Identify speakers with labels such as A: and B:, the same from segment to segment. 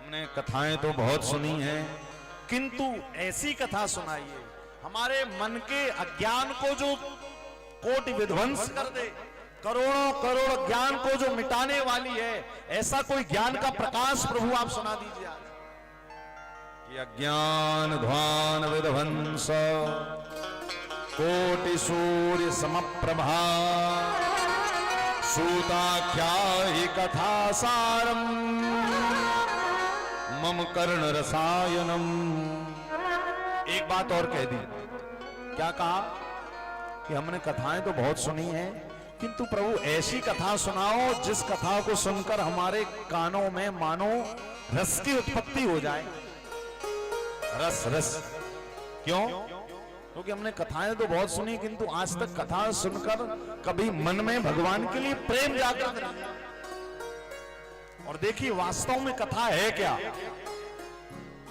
A: हमने कथाएं तो बहुत सुनी हैं, किंतु ऐसी कथा सुनाइए हमारे मन के अज्ञान को जो कोटि विध्वंस कर दे, करोड़ों करोड़ ज्ञान को जो मिटाने वाली है, ऐसा कोई ज्ञान का प्रकाश प्रभु आप सुना दीजिए आज। कि अज्ञान ध्वान विध्वंस कोटि सूर्य समप्रभा सूताख्या ही कथा सारम मम कर्ण रसायनम। एक बात और कह दी, क्या कहा कि हमने कथाएं तो बहुत सुनी हैं, किंतु प्रभु ऐसी कथा सुनाओ जिस कथा को सुनकर हमारे कानों में मानो रस की उत्पत्ति हो जाए। रस रस क्यों? क्योंकि हमने कथाएं तो बहुत सुनी, किंतु आज तक कथा सुनकर कभी मन में भगवान के लिए प्रेम जागृत नहीं। और देखिए वास्तव में कथा है क्या,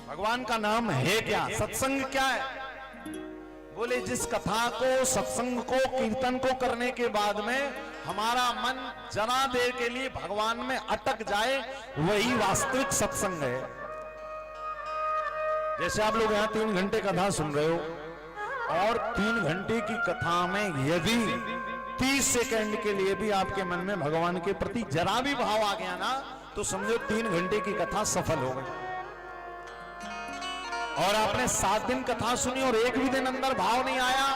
A: भगवान का नाम है क्या, सत्संग क्या है? बोले जिस कथा को, सत्संग को, कीर्तन को करने के बाद में हमारा मन जरा देर के लिए भगवान में अटक जाए, वही वास्तविक सत्संग है। जैसे आप लोग यहां 3 घंटे कथा सुन रहे हो, और 3 घंटे की कथा में यदि 30 सेकंड के लिए भी आपके मन में भगवान के प्रति जरा भी भाव आ गया ना, तो समझो 3 घंटे की कथा सफल हो गई। और आपने 7 दिन कथा सुनी और एक भी दिन अंदर भाव नहीं आया,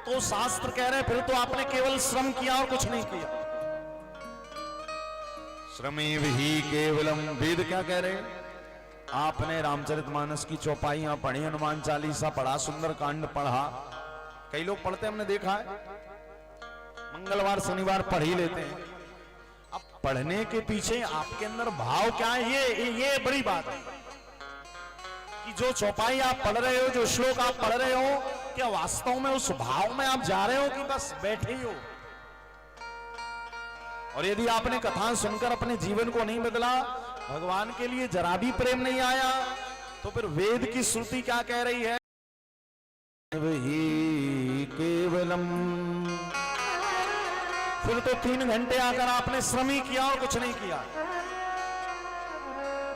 A: तो शास्त्र कह रहे फिर तो आपने केवल श्रम किया और कुछ नहीं किया। श्रमेव ही केवलम, वेद क्या कह रहे हैं? आपने रामचरितमानस की चौपाइयां पढ़ी, हनुमान चालीसा पढ़ा, सुंदर कांड पढ़ा, कई लोग पढ़ते हमने देखा है, मंगलवार शनिवार पढ़ ही लेते हैं। अब पढ़ने के पीछे आपके अंदर भाव क्या है, ये बड़ी बात है कि जो चौपाई आप पढ़ रहे हो, जो श्लोक आप पढ़ रहे हो, क्या वास्तव में उस भाव में आप जा रहे हो कि बस बैठे ही हो? और यदि आपने कथा सुनकर अपने जीवन को नहीं बदला, भगवान के लिए जरा भी प्रेम नहीं आया, तो फिर वेद की श्रुति क्या कह रही है? वही केवलम। फिर तो 3 घंटे आकर आपने श्रम ही किया और कुछ नहीं किया।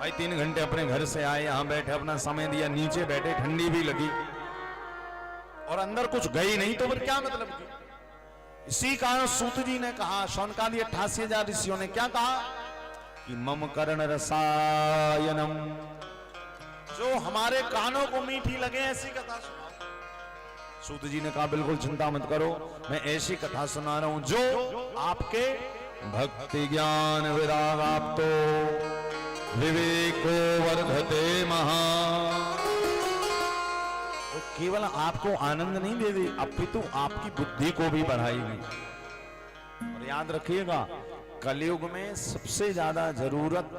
A: भाई 3 घंटे अपने घर से आए, यहां बैठे, अपना समय दिया, नीचे बैठे, ठंडी भी लगी और अंदर कुछ गई नहीं, तो फिर क्या मतलब की? इसी कारण सूत जी ने कहा, शौनकादि 88,000 ऋषियों ने क्या कहा कि मम कर्ण रसायनम, जो हमारे कानों को मीठी लगे ऐसी कथा सुनाओ। सूत जी ने कहा बिल्कुल चिंता मत करो, मैं ऐसी कथा सुना रहा हूं जो आपके भक्ति ज्ञान विराग आप तो विवेको वर्धते महा, वो केवल आपको आनंद नहीं दे दी, अपितु आपकी बुद्धि को भी बढ़ाएगी। और याद रखिएगा, कलयुग में सबसे ज्यादा जरूरत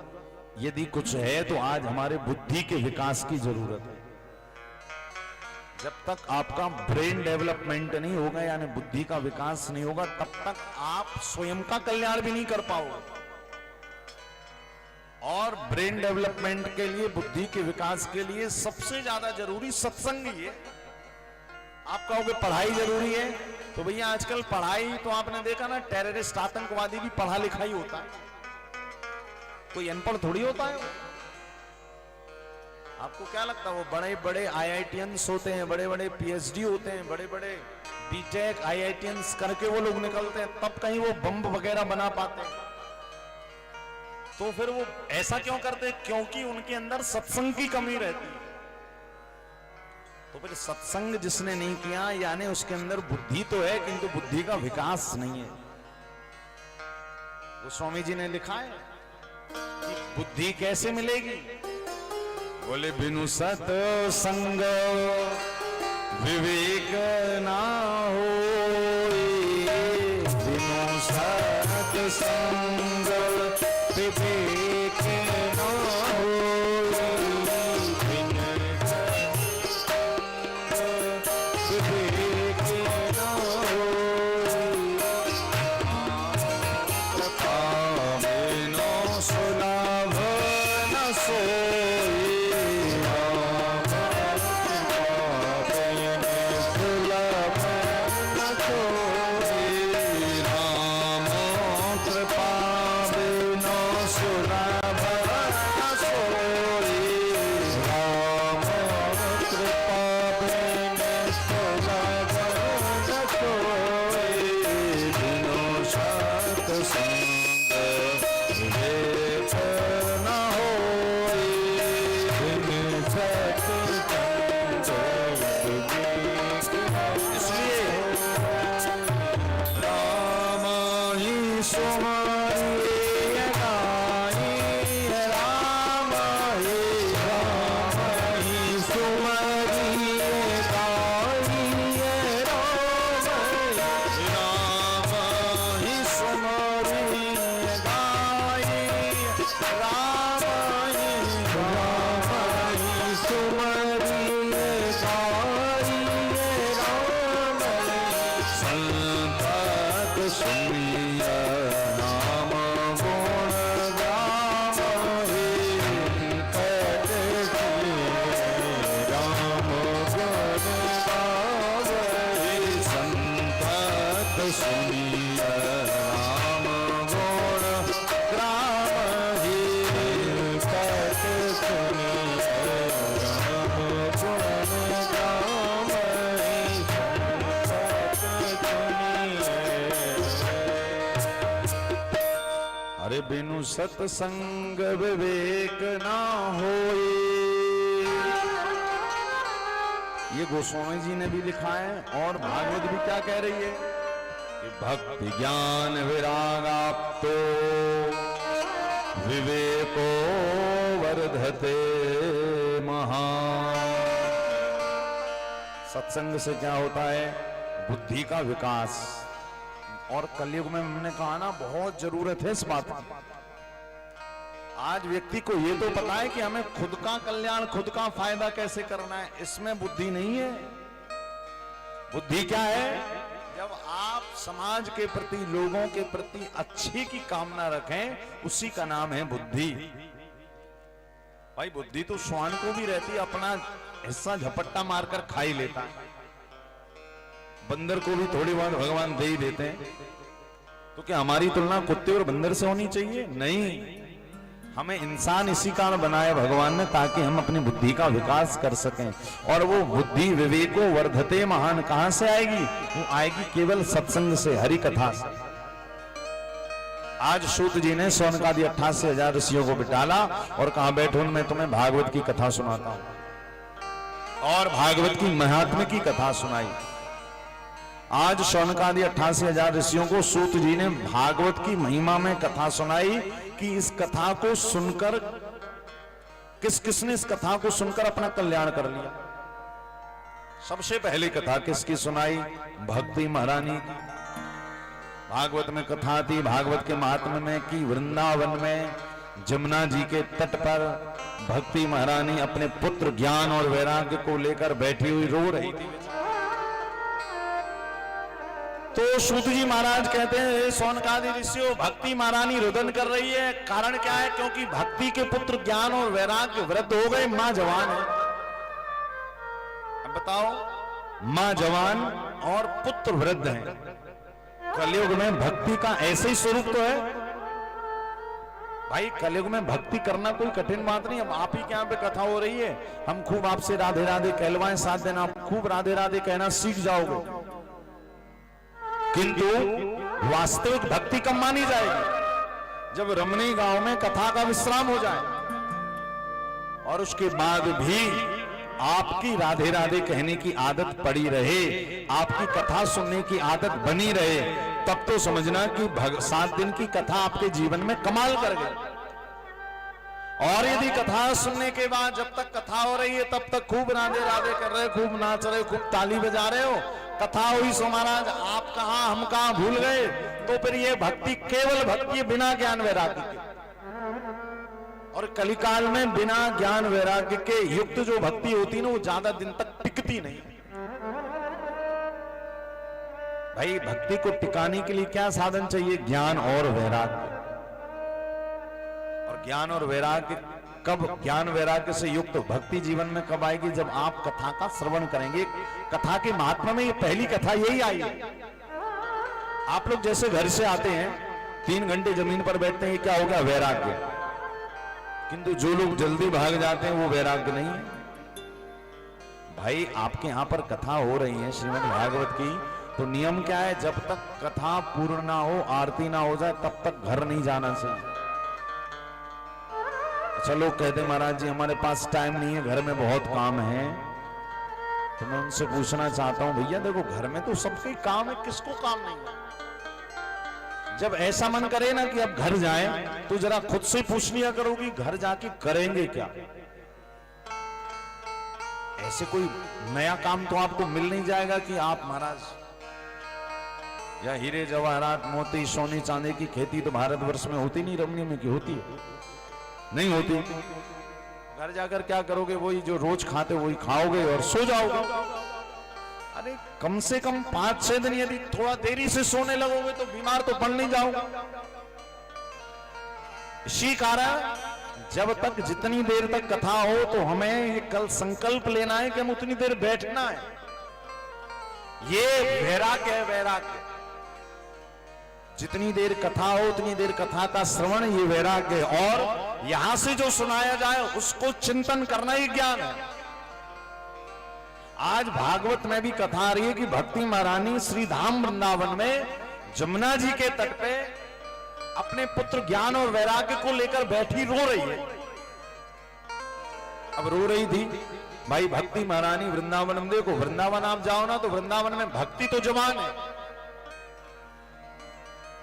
A: यदि कुछ है तो आज हमारे बुद्धि के विकास की जरूरत है। जब तक आपका ब्रेन डेवलपमेंट नहीं होगा, यानी बुद्धि का विकास नहीं होगा, तब तक आप स्वयं का कल्याण भी नहीं कर पाओगे। और ब्रेन डेवलपमेंट के लिए, बुद्धि के विकास के लिए सबसे ज्यादा जरूरी सत्संग ही है। आप कहोगे पढ़ाई जरूरी है, तो भैया आजकल पढ़ाई तो आपने देखा ना, टेररिस्ट आतंकवादी भी पढ़ा लिखा ही होता है, कोई अनपढ़ थोड़ी होता है। आपको क्या लगता है वो बड़े बड़े IITians होते हैं, बड़े बड़े PhD होते हैं, बड़े बड़े BTech IITians करके वो लोग निकलते हैं, तब कहीं वो बम वगैरह बना पाते हैं? तो फिर वो ऐसा क्यों करते? क्योंकि उनके अंदर सत्संग की कमी रहती है। तो फिर सत्संग जिसने नहीं किया, यानी उसके अंदर बुद्धि तो है किंतु बुद्धि का विकास नहीं है। वो स्वामी जी ने लिखा है कि बुद्धि कैसे मिलेगी? बोले बिनु सत्संग विवेक ना हो, बिनु सत्संग विवेक ना हो, विवेक ना हो, बिनु सुलभ न सोई, कृपा बिनो सुलभ न सोई। सत्संग विवेक ना होए। ये गोस्वामी जी ने भी लिखा है और भागवत भी क्या कह रही है कि भक्ति ज्ञान विराग आपतो विवेको वर्धते महान। सत्संग से क्या होता है? बुद्धि का विकास। और कलयुग में हमने कहा ना, बहुत जरूरत है इस बात की। आज व्यक्ति को ये तो पता है कि हमें खुद का कल्याण, खुद का फायदा कैसे करना है, इसमें बुद्धि नहीं है। बुद्धि क्या है? जब आप समाज के प्रति, लोगों के प्रति अच्छे की कामना रखें, उसी का नाम है बुद्धि। भाई बुद्धि तो श्वान को भी रहती है, अपना हिस्सा झपट्टा मारकर खा ही लेता है। बंदर को भी थोड़ी बहुत भगवान दे ही देते हैं। तो क्या हमारी तुलना कुत्ते और बंदर से होनी चाहिए? नहीं, हमें इंसान इसी कारण बनाया भगवान ने ताकि हम अपनी बुद्धि का विकास कर सकें। और वो बुद्धि विवेको वर्धते महान कहां से आएगी? वो आएगी केवल सत्संग से, हरि कथा से। आज सूत जी ने सौनकादि 88,000 ऋषियों को बिठाला और कहा बैठो मैं तुम्हें भागवत की कथा सुनाता हूं। और भागवत की महात्म्य की कथा सुनाई। आज सौनकादि 88,000 ऋषियों को सूत जी ने भागवत की महिमा में कथा सुनाई कि इस कथा को सुनकर किसने इस कथा को सुनकर अपना कल्याण कर लिया। सबसे पहली कथा किसकी सुनाई? भक्ति महारानी की। भागवत में कथा थी, भागवत के महात्म्य में कि वृंदावन में जमुना जी के तट पर भक्ति महारानी अपने पुत्र ज्ञान और वैराग्य को लेकर बैठी हुई रो रही थी। तो सूत जी महाराज कहते हैं सौनकादि ऋषियों, भक्ति महारानी रुदन कर रही है। कारण क्या है? क्योंकि भक्ति के पुत्र ज्ञान और वैराग्य वृद्ध हो गए, मां जवान है। अब बताओ, मां जवान और पुत्र वृद्ध हैं। कलयुग में भक्ति का ऐसे ही स्वरूप तो है। भाई कलयुग में भक्ति करना कोई कठिन बात नहीं। अब आप ही के यहाँ पे कथा हो रही है, हम खूब आपसे राधे राधे कहलवाएं, 7 दिन आप खूब राधे राधे कहना सीख जाओगे, किंतु वास्तविक भक्ति कब मानी जाएगी? जब रमणी गांव में कथा का विश्राम हो जाए और उसके बाद भी आपकी राधे राधे कहने की आदत पड़ी रहे, आपकी कथा सुनने की आदत बनी रहे, तब तो समझना कि 7 दिन की कथा आपके जीवन में कमाल कर गई। और यदि कथा सुनने के बाद जब तक कथा हो रही है तब तक खूब राधे राधे कर रहे, खूब नाच रहे, खूब ताली बजा रहे हो, कथा हुई सो महाराज आप कहां हम कहां भूल गए, तो फिर ये भक्ति केवल भक्ति बिना ज्ञान वैराग्य के। और कलिकाल में बिना ज्ञान वैराग्य के युक्त जो भक्ति होती ना, वो ज्यादा दिन तक टिकती नहीं। भाई भक्ति को टिकाने के लिए क्या साधन चाहिए? ज्ञान और वैराग्य। और ज्ञान और वैराग्य कब, ज्ञान वैराग्य से युक्त भक्ति जीवन में कब आएगी? जब आप कथा का श्रवण करेंगे। कथा के महात्मा में ये पहली कथा यही आई है। आप लोग जैसे घर से आते हैं 3 घंटे जमीन पर बैठते हैं, क्या हो गया? वैराग्य। किंतु जो लोग जल्दी भाग जाते हैं वो वैराग्य नहीं है। भाई आपके यहां पर कथा हो रही है श्रीमद् भागवत की, तो नियम क्या है? जब तक कथा पूर्ण ना हो, आरती ना हो जाए, तब तक घर नहीं जाना चाहिए। अच्छा लोग कहते महाराज जी हमारे पास टाइम नहीं है, घर में बहुत काम है। तो मैं उनसे पूछना चाहता हूं, भैया देखो घर में तो सबके काम है, किसको काम नहीं है? जब ऐसा मन करे ना कि अब घर जाएं, तो जरा खुद से पूछ लिया करो कि घर जाके करेंगे क्या। ऐसे कोई नया काम तो आपको मिल नहीं जाएगा कि आप महाराज या हीरे जवाहरात मोती सोने चांदी की खेती तो भारतवर्ष में होती नहीं, रमनी में की होती है? नहीं होती। घर जाकर क्या करोगे? वही जो रोज खाते वही खाओगे और सो जाओगे। अरे कम से कम 5-6 दिन यदि थोड़ा देरी से सोने लगोगे तो बीमार तो पड़ नहीं जाओगे। इसी कारण जब तक जितनी देर तक कथा हो तो हमें कल संकल्प लेना है कि हम उतनी देर बैठना है। ये वैराग्य है, वैराग्य। जितनी देर कथा हो उतनी देर कथा का श्रवण, ये वैराग्य है। और यहां से जो सुनाया जाए उसको चिंतन करना ही ज्ञान है। आज भागवत में भी कथा आ रही है कि भक्ति महारानी श्री धाम वृंदावन में जमुना जी के तट पे अपने पुत्र ज्ञान और वैराग्य को लेकर बैठी रो रही है। अब रो रही थी भाई भक्ति महारानी वृंदावन में, देखो वृंदावन आप जाओ ना तो वृंदावन में भक्ति तो जवान है,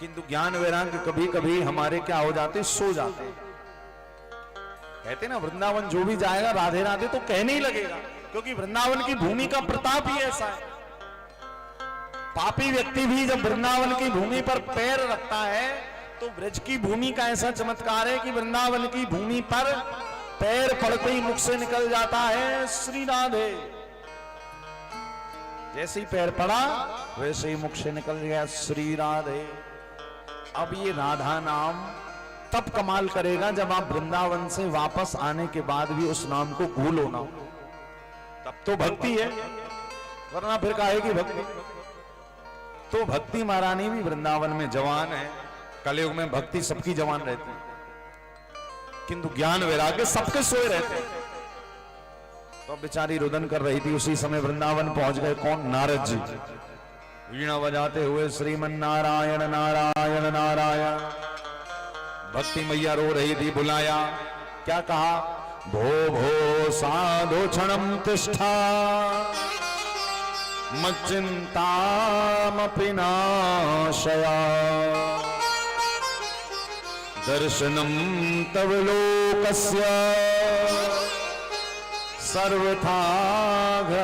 A: किंतु ज्ञान वैराग्य कभी कभी हमारे क्या हो जाते, सो जाते। कहते ना वृंदावन जो भी जाएगा राधे राधे तो कहने ही लगेगा, क्योंकि वृंदावन की भूमि का प्रताप ही ऐसा है। पापी व्यक्ति भी जब वृंदावन की भूमि पर पैर रखता है तो ब्रज की भूमि का ऐसा चमत्कार है कि वृंदावन की भूमि पर पैर पड़ते ही मुख से निकल जाता है श्री राधे। जैसे ही पैर पड़ा वैसे ही मुख से निकल गया श्री राधे। अब ये राधा नाम तब कमाल करेगा जब आप वृंदावन से वापस आने के बाद भी उस नाम को भूलो ना, तब तो भक्ति है, वरना फिर काहेगी भक्ति। तो भक्ति महारानी भी वृंदावन में जवान है। कलयुग में भक्ति सबकी जवान रहती है, किंतु ज्ञान वैराग्य सबके सोए रहते हैं। तो बेचारी रुदन कर रही थी, उसी समय वृंदावन पहुंच गए कौन, नारद जी वीणा बजाते हुए श्रीमन नारायण नारायण नारायण। भक्ति मैया रो रही थी, बुलाया, क्या कहा, भो भो साधु क्षणम तिष्ठा मच्चिंतामपि नाशया दर्शनम तव लोकस्य सर्वथा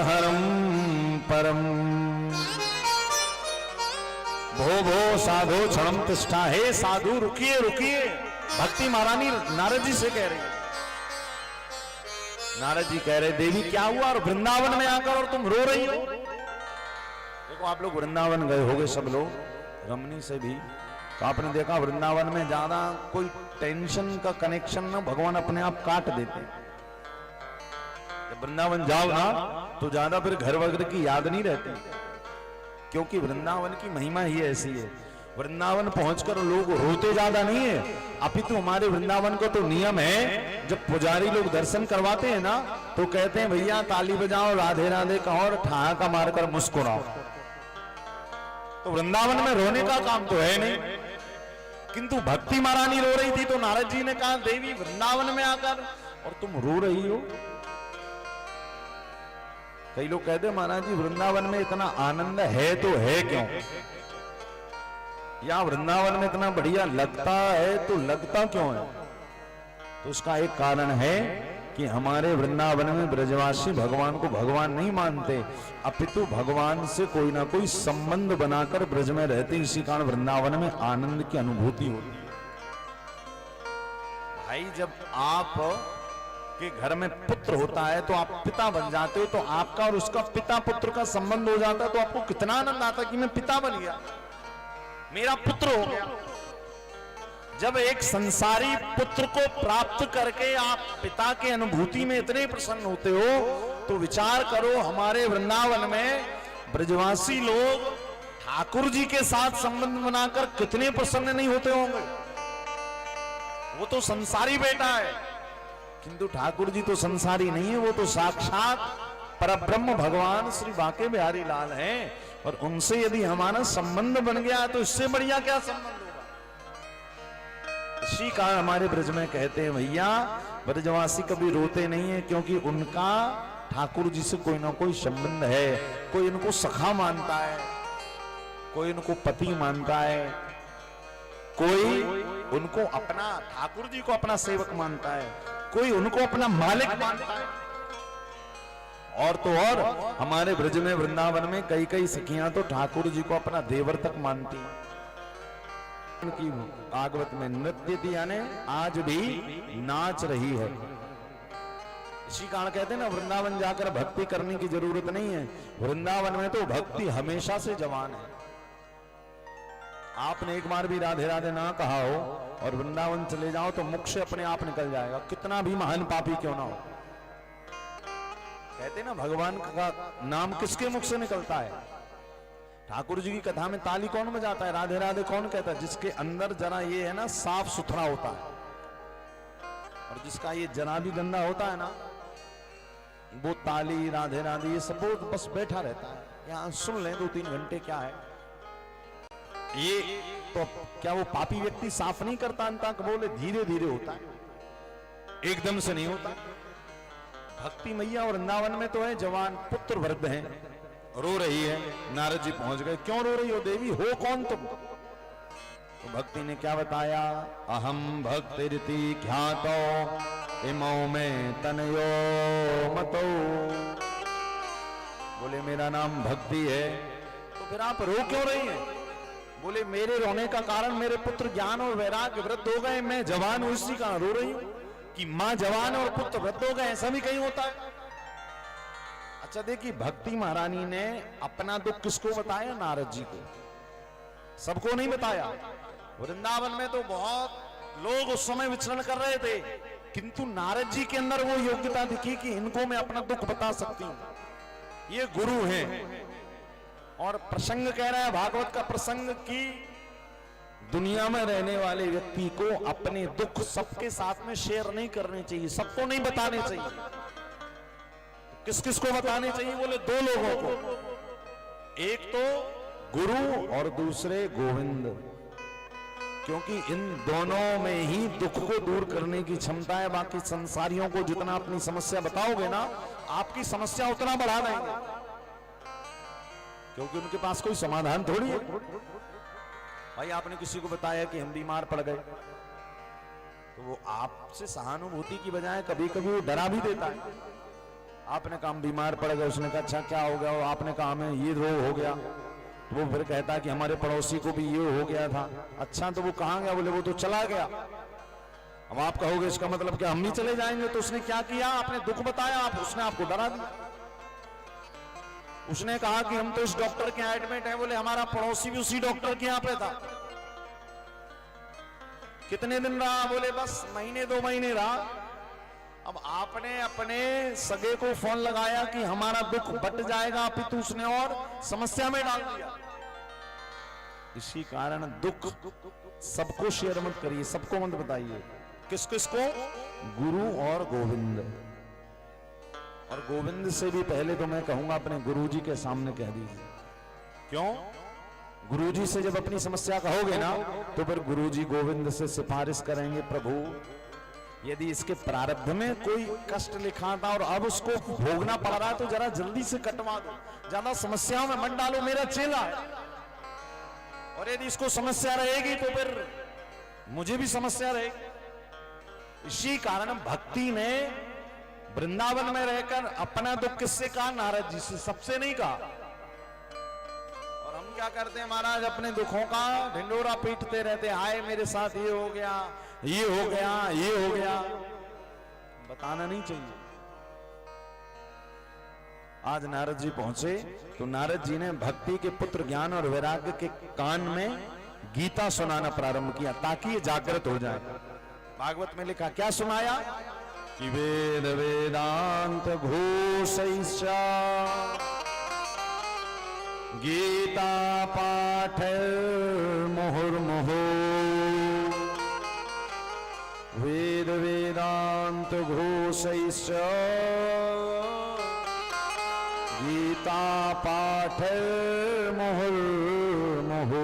A: हरम परम। भो भो साधु क्षणम तिष्ठा, हे साधु रुकिए रुकिए। भक्ति महारानी नारद जी से कह रही है। नारद जी कह रहे, देवी क्या हुआ और वृंदावन में आकर और तुम रो रही हो। देखो आप लोग वृंदावन गए होगे सब लोग, रमनी से भी, तो आपने देखा वृंदावन में ज्यादा कोई टेंशन का कनेक्शन ना भगवान अपने आप काट देते। जब वृंदावन जाओ ना तो ज्यादा फिर घर वगैरह की याद नहीं रहती, क्योंकि वृंदावन की महिमा ही ऐसी है। वृंदावन पहुंचकर लोग रोते ज्यादा नहीं है, अपितु हमारे वृंदावन को तो नियम है, जब पुजारी लोग दर्शन करवाते हैं ना तो कहते हैं भैया ताली बजाओ, राधे राधे कहो और ठहाका मारकर मुस्कुराओ। तो वृंदावन में रोने का काम तो है नहीं, किंतु भक्ति महारानी रो रही थी तो नारद जी ने कहा, देवी वृंदावन में आकर और तुम रो रही हो। कई लोग कहते महाराज जी वृंदावन में इतना आनंद है तो है क्यों, या वृंदावन में इतना बढ़िया लगता है तो लगता क्यों है। तो उसका एक कारण है कि हमारे वृंदावन में ब्रजवासी भगवान को भगवान नहीं मानते, अपितु भगवान से कोई ना कोई संबंध बनाकर ब्रज में रहते, इसी कारण वृंदावन में आनंद की अनुभूति होती है। भाई जब आप के घर में पुत्र होता है तो आप पिता बन जाते हो, तो आपका और उसका पिता पुत्र का संबंध हो जाता है, तो आपको कितना आनंद आता कि मैं पिता बन गया, मेरा पुत्र हो गया। जब एक संसारी पुत्र को प्राप्त करके आप पिता के अनुभूति में इतने प्रसन्न होते हो, तो विचार करो हमारे वृंदावन में ब्रजवासी लोग ठाकुर जी के साथ संबंध बनाकर कितने प्रसन्न नहीं होते होंगे। वो तो संसारी बेटा है, किंतु ठाकुर जी तो संसारी नहीं है, वो तो साक्षात परब्रह्म भगवान श्री बांके बिहारी लाल हैं, और उनसे यदि हमारा संबंध बन गया तो इससे बढ़िया क्या संबंध होगा। इसी कारण हमारे ब्रज में कहते हैं भैया ब्रजवासी कभी रोते नहीं है, क्योंकि उनका ठाकुर जी से कोई ना कोई संबंध है। कोई इनको सखा मानता है, कोई इनको पति मानता है, कोई उनको अपना ठाकुर जी को अपना सेवक मानता है, कोई उनको अपना मालिक मानता है। और तो और हमारे ब्रज में वृंदावन में कई कई सखियां तो ठाकुर जी को अपना देवर तक मानती हैं। उनकी भागवत में नृत्य थी, यानी आज भी नाच रही है। इसी कारण कहते हैं ना वृंदावन जाकर भक्ति करने की जरूरत नहीं है, वृंदावन में तो भक्ति हमेशा से जवान है। आपने एक बार भी राधे राधे ना कहा हो और वृंदावन चले जाओ तो मुख से अपने आप निकल जाएगा, कितना भी महान पापी क्यों ना हो। कहते ना भगवान का नाम किसके मुख से निकलता है। ठाकुर जी की कथा में ताली कौन बजाता है, राधे राधे कौन कहता है, जिसके अंदर जरा ये है ना साफ सुथरा होता है, और जिसका ये जरा भी गंदा होता है ना वो ताली राधे राधे ये सब बस बैठा रहता है। यहां सुन लें 2-3 घंटे क्या है। ये तो क्या वो पापी व्यक्ति साफ नहीं करता अंतक? बोले धीरे धीरे होता है, एकदम से नहीं होता। भक्ति मैया और वृंदावन में तो है, जवान पुत्र वृद्ध है, रो रही है। नारद जी पहुंच गए, क्यों रो रही हो देवी, हो कौन तुम? तो भक्ति ने क्या बताया, अहम भक्ति रीति ख्यातो इमो में तनयो मतो। बोले मेरा नाम भक्ति है। तो फिर आप रो क्यों रही हैं? बोले मेरे रोने का कारण मेरे पुत्र ज्ञान और वैराग्य वृद्ध हो गए, मैं जवान हूं इसी कारण रो रही हूं। कि मां जवान और पुत्र वृद्ध हो गए, ऐसा भी कहीं होता है? अच्छा देखिए, भक्ति महारानी ने अपना दुख किसको बताया? नारद जी को, सबको नहीं बताया। वृंदावन में तो बहुत लोग उस समय विचरण कर रहे थे, किंतु नारद जी के अंदर वो योग्यता दिखी कि इनको मैं अपना दुख बता सकती हूं, ये गुरु हैं। और प्रसंग कह रहा है भागवत का प्रसंग कि दुनिया में रहने वाले व्यक्ति को अपने दुख सबके साथ में शेयर नहीं करने चाहिए, सबको नहीं बताने चाहिए। किस किस को बताने चाहिए? बोले दो लोगों को, एक तो गुरु और दूसरे गोविंद, क्योंकि इन दोनों में ही दुख को दूर करने की क्षमता है। बाकी संसारियों को जितना अपनी समस्या बताओगे ना, आपकी समस्या उतना बढ़ा देंगे, क्योंकि उनके पास कोई समाधान थोड़ी है। भाई आपने किसी को बताया कि हम बीमार पड़ गए, तो वो आपसे सहानुभूति की बजाय कभी कभी वो डरा भी देता है। आपने कहा हम बीमार पड़ गए, उसने कहा अच्छा क्या हो गया? आपने कहा हमें ये रोग हो गया, तो वो फिर कहता है कि हमारे पड़ोसी को भी ये हो गया था। अच्छा तो वो कहाँ गया? बोले वो तो चला गया। अब आप कहोगे इसका मतलब क्या हम भी चले जाएंगे? तो उसने क्या किया? आपने दुख बताया, उसने आपको डरा दिया। उसने कहा कि हम तो इस डॉक्टर के एडमिट हैं, बोले हमारा पड़ोसी भी उसी डॉक्टर के यहाँ पे था। कितने दिन रहा? बोले बस महीने 2 महीने रहा। अब आपने अपने सगे को फोन लगाया कि हमारा दुख बट जाएगा, अपितु उसने और समस्या में डाल दिया। इसी कारण दुख सबको शेयर मत करिए, सबको मत बताइए। किस किस को? गुरु और गोविंद। और गोविंद से भी पहले तो मैं कहूंगा अपने गुरुजी के सामने कह दीजिए। क्यों? गुरुजी से जब अपनी समस्या कहोगे ना, तो फिर गुरुजी गोविंद से सिफारिश करेंगे, प्रभु यदि इसके प्रारब्ध में कोई कष्ट लिखा था और अब उसको भोगना पड़ रहा है तो जरा जल्दी से कटवा दो, ज्यादा समस्याओं में मत डालो, मेरा चेला है। और यदि इसको समस्या रहेगी तो फिर मुझे भी समस्या रहेगी। इसी कारण भक्ति ने वृंदावन में रहकर अपना दुख किससे कहा? नारद जी से, सबसे नहीं कहा। और हम क्या करते हैं महाराज? अपने दुखों का ढिंडोरा पीटते रहते, हाय मेरे साथ ये हो गया, ये हो गया, ये हो गया। बताना नहीं चाहिए। आज नारद जी पहुंचे तो नारद जी ने भक्ति के पुत्र ज्ञान और वैराग्य के कान में गीता सुनाना प्रारंभ किया, ताकि ये जागृत हो जाए। भागवत में लिखा, क्या सुनाया? कि वेद वेदांत घोषैश्च गीता पाठ मुहुर्मुहु। वेद वेदांत घोषैश्च गीता पाठ मुहुर्मुहु।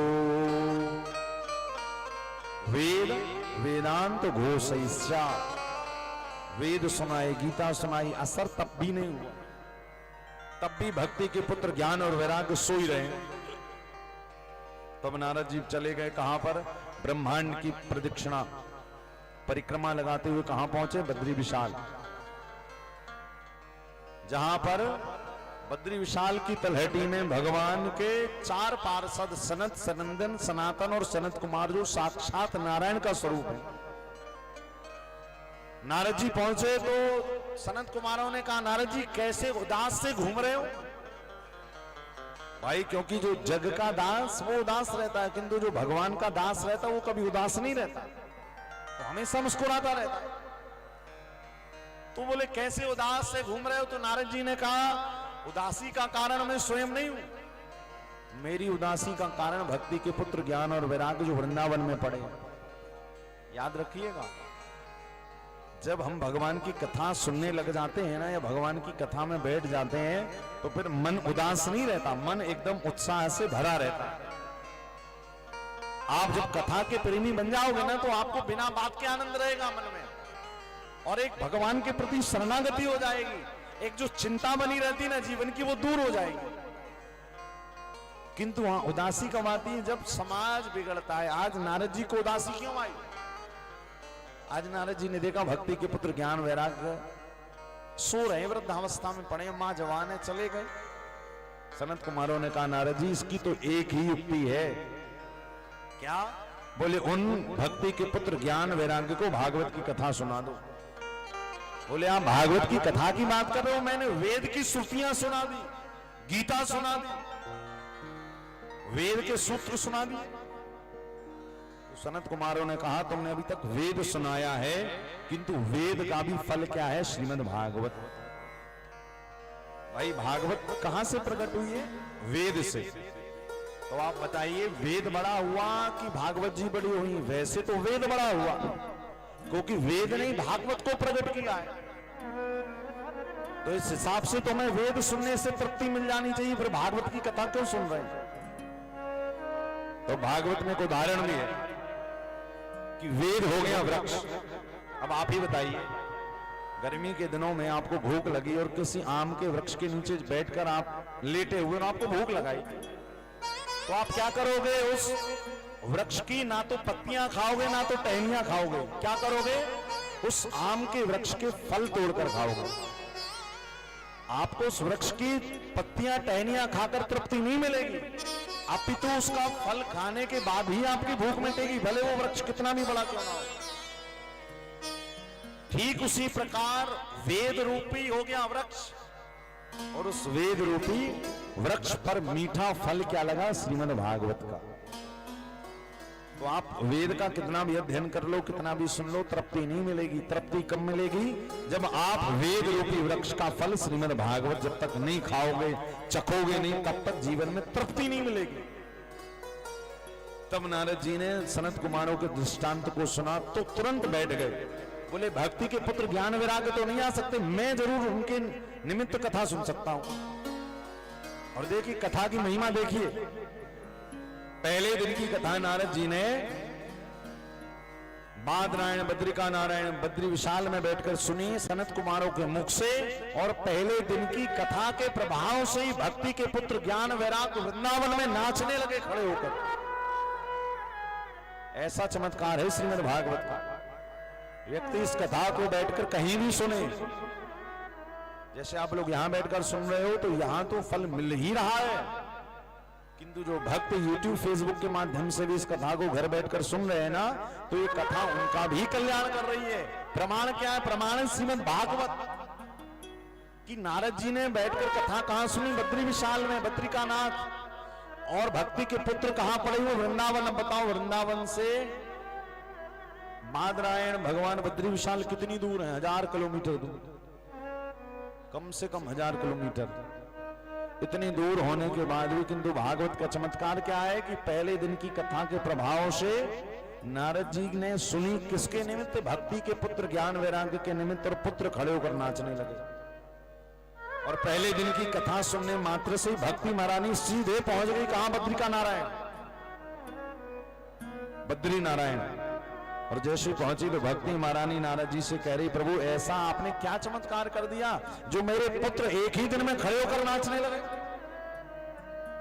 A: वेद वेदांत घोषैश्च, वेद सुनाए, गीता सुनाई, असर तब भी नहीं हुआ। तब भी भक्ति के पुत्र ज्ञान और वैराग्य सो ही रहे। तब नारद जी चले गए कहां पर? ब्रह्मांड की प्रदक्षिणा परिक्रमा लगाते हुए कहां पहुंचे? बद्री विशाल। जहां पर बद्री विशाल की तलहटी में भगवान के 4 पार्षद सनत, सनंदन, सनातन और सनत कुमार, जो साक्षात नारायण का स्वरूप है। नारद जी पहुंचे तो सनत कुमारों ने कहा, नारद जी कैसे उदास से घूम रहे हो? भाई क्योंकि जो जग का दास वो उदास रहता है, किंतु जो भगवान का दास रहता है वो कभी उदास नहीं रहता, तो हमेशा मुस्कुराता रहता है। तो बोले कैसे उदास से घूम रहे हो? तो नारद जी ने कहा, उदासी का कारण मैं स्वयं नहीं हूं, मेरी उदासी का कारण भक्ति के पुत्र ज्ञान और वैराग्य जो वृंदावन में पड़े। याद रखिएगा, जब हम भगवान की कथा सुनने लग जाते हैं ना, या भगवान की कथा में बैठ जाते हैं, तो फिर मन उदास नहीं रहता, मन एकदम उत्साह से भरा रहता है। आप जब कथा के प्रेमी बन जाओगे ना तो आपको बिना बात के आनंद रहेगा मन में, और एक भगवान के प्रति शरणागति हो जाएगी। एक जो चिंता बनी रहती ना जीवन की, वो दूर हो जाएगी। किंतु वहां उदासी कब आती है? जब समाज बिगड़ता है। आज नारद जी को उदासी क्यों आई? आज नारद जी ने देखा भक्ति के पुत्र ज्ञान वैराग्य सो रहे, वृद्धावस्था में पड़े, मां जवान है, चले गए। सनत कुमारों ने कहा नारद जी इसकी तो एक ही युक्ति है। क्या? बोले उन भक्ति के पुत्र ज्ञान वैराग्य को भागवत की कथा सुना दो। बोले आप भागवत की कथा की बात कर रहे हो? मैंने वेद की श्रुतियां सुना दी, गीता सुना दी, वेद के सूत्र सुना दिए। तो सनत कुमारों ने कहा तुमने अभी तक वेद सुनाया है, किंतु वेद का भी फल क्या है? श्रीमद् भागवत। भाई भागवत कहां से प्रकट हुई है? वेद से। तो आप बताइए वेद बड़ा हुआ कि भागवत जी बड़ी हुई? वैसे तो वेद बड़ा हुआ, क्योंकि वेद ने भागवत को प्रकट किया है। तो इस हिसाब से तो मैं वेद सुनने से तृप्ति मिल जानी चाहिए, फिर भागवत की कथा क्यों सुन रहे हैं? तो भागवत में एक उदाहरण भी है कि वेद हो गया वृक्ष। अब आप ही बताइए, गर्मी के दिनों में आपको भूख लगी और किसी आम के वृक्ष के नीचे बैठकर आप लेटे हुए और आपको भूख लगाई, तो आप क्या करोगे? उस वृक्ष की ना तो पत्तियां खाओगे ना तो टहनियां खाओगे। क्या करोगे? उस आम के वृक्ष के फल तोड़कर खाओगे। आपको उस वृक्ष की पत्तियां टहनियां खाकर तृप्ति नहीं मिलेगी, अपितु उसका फल खाने के बाद ही आपकी भूख मिटेगी, भले वो वृक्ष कितना भी बड़ा क्यों ना हो। ठीक उसी प्रकार वेद रूपी हो गया वृक्ष, और उस वेद रूपी वृक्ष पर मीठा फल क्या लगा? श्रीमद् भागवत का। तो आप वेद का कितना भी अध्ययन कर लो, कितना भी सुन लो, तृप्ति नहीं मिलेगी। तृप्ति कब मिलेगी? जब आप वेद रूपी वृक्ष का फल श्रीमद् भागवत जब तक नहीं खाओगे, चखोगे नहीं, तब तक जीवन में तृप्ति नहीं मिलेगी। तब नारद जी ने सनत कुमारों के दृष्टांत को सुना तो तुरंत बैठ गए। बोले भक्ति के पुत्र ज्ञान वैराग्य तो नहीं आ सकते, मैं जरूर उनके निमित्त कथा सुन सकता हूं। और देखिए कथा की महिमा देखिए। पहले दिन की कथा नारद जी ने बादरायण बद्रिका नारायण बद्री विशाल में बैठकर सुनी सनत कुमारों के मुख से, और पहले दिन की कथा के प्रभाव से ही भक्ति के पुत्र ज्ञान वैराग्य वृंदावन में नाचने लगे खड़े होकर। ऐसा चमत्कार है श्रीमद् भागवत का। व्यक्ति इस कथा को बैठकर कहीं भी सुने, जैसे आप लोग यहां बैठकर सुन रहे हो तो यहां तो फल मिल ही रहा है, किंतु जो भक्त YouTube फेसबुक के माध्यम से भी इस कथा को घर बैठकर सुन रहे हैं ना, तो ये कथा उनका भी कल्याण कर रही है। प्रमाण क्या है? प्रमाण है श्रीमद् भागवत कि नारद जी ने बैठकर कथा कहां सुनी? बद्री विशाल में, बद्रिकानाथ। और भक्ति के पुत्र कहां पड़े हुए? वृंदावन। अब बताओ वृंदावन से बादरायण भगवान बद्री विशाल कितनी दूर है? 1000 किलोमीटर दूर, कम से कम 1000 किलोमीटर। इतनी दूर होने के बाद भी किंतु भागवत का चमत्कार क्या है कि पहले दिन की कथा के प्रभाव से नारद जी ने सुनी। किसके निमित्त? भक्ति के पुत्र ज्ञान वैराग्य के निमित्त, और पुत्र खड़े होकर नाचने लगे। और पहले दिन की कथा सुनने मात्र से भक्ति महारानी सीधे पहुंच गई कहां? बद्रिका नारायण, बद्री नारायण। और जैसे पहुंची तो भक्ति महारानी नारद जी से कह रही, प्रभु ऐसा आपने क्या चमत्कार कर दिया जो मेरे पुत्र एक ही दिन में खड़े होकर नाचने लगे?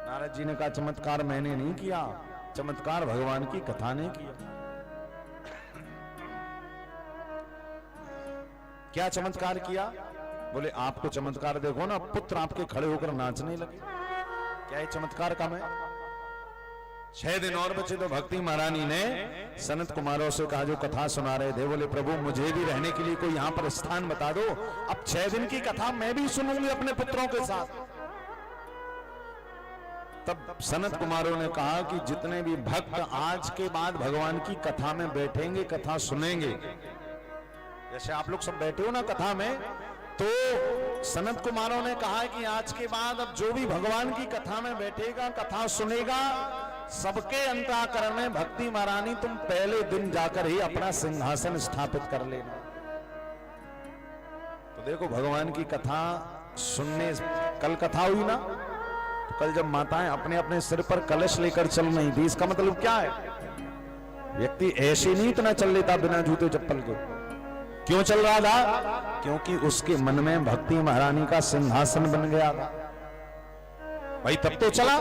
A: नारद जी ने कहा चमत्कार मैंने नहीं किया, चमत्कार भगवान की कथा ने किया। क्या चमत्कार किया? बोले आपको चमत्कार देखो ना, पुत्र आपके खड़े होकर नाचने लगे। क्या ये चमत्कार कम है? 6 दिन और बचे तो भक्ति महारानी ने सनत कुमारों से कहा जो कथा सुना रहे थे, बोले प्रभु मुझे भी रहने के लिए कोई यहां पर स्थान बता दो, अब 6 दिन की कथा मैं भी सुनूंगी अपने पुत्रों के साथ। तब सनत कुमारों ने कहा कि जितने भी भक्त आज के बाद भगवान की कथा में बैठेंगे, कथा सुनेंगे, जैसे आप लोग सब बैठे हो ना कथा में, तो सनत कुमारों ने कहा कि आज के बाद अब जो भी भगवान की कथा में बैठेगा, कथा सुनेगा, सबके अंतःकरण में भक्ति महारानी तुम पहले दिन जाकर ही अपना सिंहासन स्थापित कर लेना। तो देखो भगवान की कथा सुनने, कल कथा हुई ना, तो कल जब माताएं अपने अपने सिर पर कलश लेकर चल रही थी, इसका मतलब क्या है? व्यक्ति ऐसे नहीं इतना चल लेता बिना जूते चप्पल के। क्यों चल रहा था? क्योंकि उसके मन में भक्ति महारानी का सिंहासन बन गया था भाई, तब तो चला।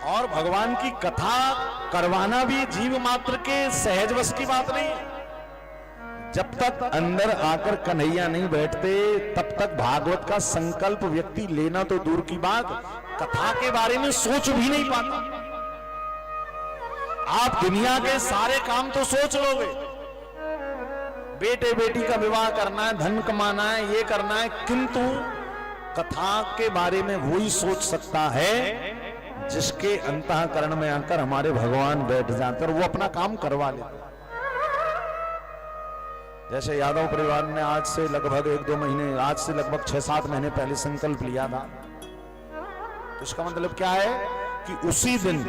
A: और भगवान की कथा करवाना भी जीव मात्र के सहज वश की बात नहीं है। जब तक अंदर आकर कन्हैया नहीं बैठते तब तक भागवत का संकल्प व्यक्ति लेना तो दूर की बात, कथा के बारे में सोच भी नहीं पाता। आप दुनिया के सारे काम तो सोच लोगे, बेटे बेटी का विवाह करना है, धन कमाना है, ये करना है, किंतु कथा के बारे में वही सोच सकता है जिसके अंतःकरण में आकर हमारे भगवान बैठ जाकर वो अपना काम करवा लेते। जैसे यादव परिवार ने आज से लगभग 1-2 महीने, आज से लगभग 6-7 महीने पहले संकल्प लिया था। तो इसका मतलब क्या है कि उसी दिन,